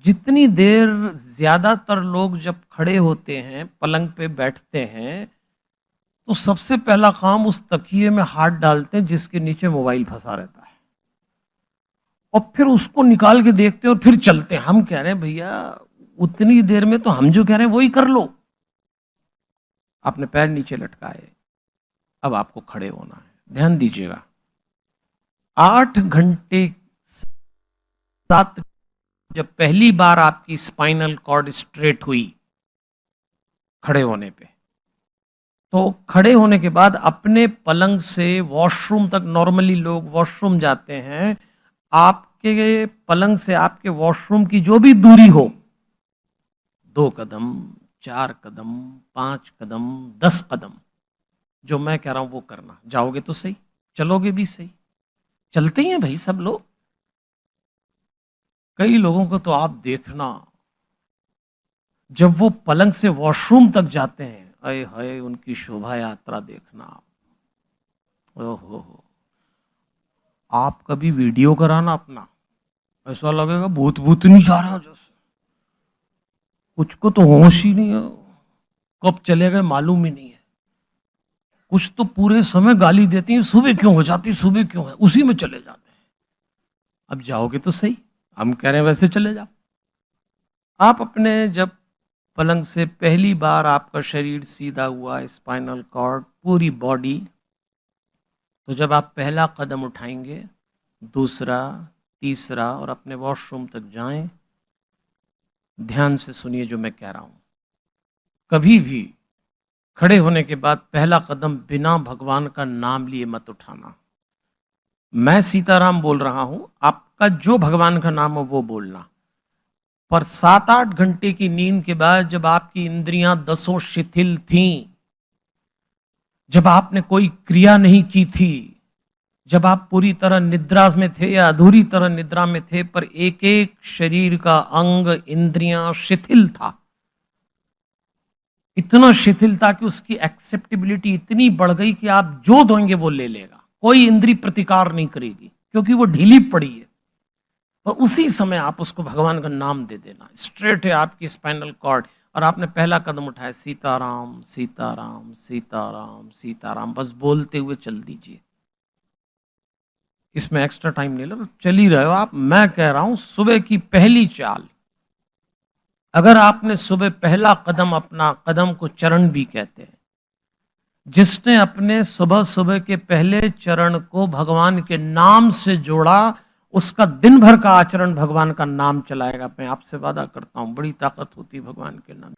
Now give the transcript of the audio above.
जितनी देर ज्यादातर लोग जब खड़े होते हैं, पलंग पे बैठते हैं, तो सबसे पहला काम उस तकिए में हाथ डालते हैं जिसके नीचे मोबाइल फंसा रहता है, और फिर उसको निकाल के देखते हैं और फिर चलते हैं। हम कह रहे हैं भैया उतनी देर में तो हम जो कह रहे हैं वही कर लो। आपने पैर नीचे लटकाए, अब आपको खड़े होना है। ध्यान दीजिएगा, 8 घंटे 7, जब पहली बार आपकी स्पाइनल कॉर्ड स्ट्रेट हुई खड़े होने पे, तो खड़े होने के बाद अपने पलंग से वॉशरूम तक, नॉर्मली लोग वॉशरूम जाते हैं, आपके पलंग से आपके वॉशरूम की जो भी दूरी हो, 2 कदम, 4 कदम, 5 कदम, 10 कदम, जो मैं कह रहा हूं वो करना। जाओगे तो सही, चलोगे भी सही। चलते ही हैं भाई सब लोग। कई लोगों को तो आप देखना, जब वो पलंग से वॉशरूम तक जाते हैं, अय हाय उनकी शोभा यात्रा देखना आप। ओहो, आप कभी वीडियो कराना अपना, ऐसा लगेगा भूत भूत नहीं जा रहा जैसे। कुछ को तो होश ही नहीं है, कब चले गए मालूम ही नहीं है। कुछ तो पूरे समय गाली देती हैं, सुबह क्यों हो जाती, सुबह क्यों है, उसी में चले जाते हैं। अब जाओगे तो सही, हम कह रहे हैं वैसे चले जाओ। आप अपने जब पलंग से पहली बार आपका शरीर सीधा हुआ, स्पाइनल कॉर्ड, पूरी बॉडी, तो जब आप पहला कदम उठाएंगे, दूसरा, तीसरा और अपने वॉशरूम तक जाएं, ध्यान से सुनिए जो मैं कह रहा हूं। कभी भी खड़े होने के बाद पहला कदम बिना भगवान का नाम लिए मत उठाना। मैं सीताराम बोल रहा हूं, आपका जो भगवान का नाम हो वो बोलना। पर 7-8 घंटे की नींद के बाद जब आपकी इंद्रियां 10 शिथिल थीं, जब आपने कोई क्रिया नहीं की थी, जब आप पूरी तरह निद्रा में थे या अधूरी तरह निद्रा में थे, पर एक एक शरीर का अंग, इंद्रियां शिथिल था, इतना शिथिल था कि उसकी एक्सेप्टेबिलिटी इतनी बढ़ गई कि आप जो दोगे वो ले लेगा, कोई इंद्री प्रतिकार नहीं करेगी क्योंकि वो ढीली पड़ी है। और उसी समय आप उसको भगवान का नाम दे देना। स्ट्रेट है आपकी स्पाइनल कॉर्ड, और आपने पहला कदम उठाया, सीताराम सीताराम सीताराम सीताराम, बस बोलते हुए चल दीजिए। इसमें एक्स्ट्रा टाइम नहीं लगा, चल ही रहे हो आप। मैं कह रहा हूं सुबह की पहली चाल, अगर आपने सुबह पहला कदम, अपना कदम को चरण भी कहते हैं, जिसने अपने सुबह सुबह के पहले चरण को भगवान के नाम से जोड़ा, उसका दिन भर का आचरण भगवान का नाम चलाएगा। मैं आपसे वादा करता हूं, बड़ी ताकत होती है भगवान के नाम।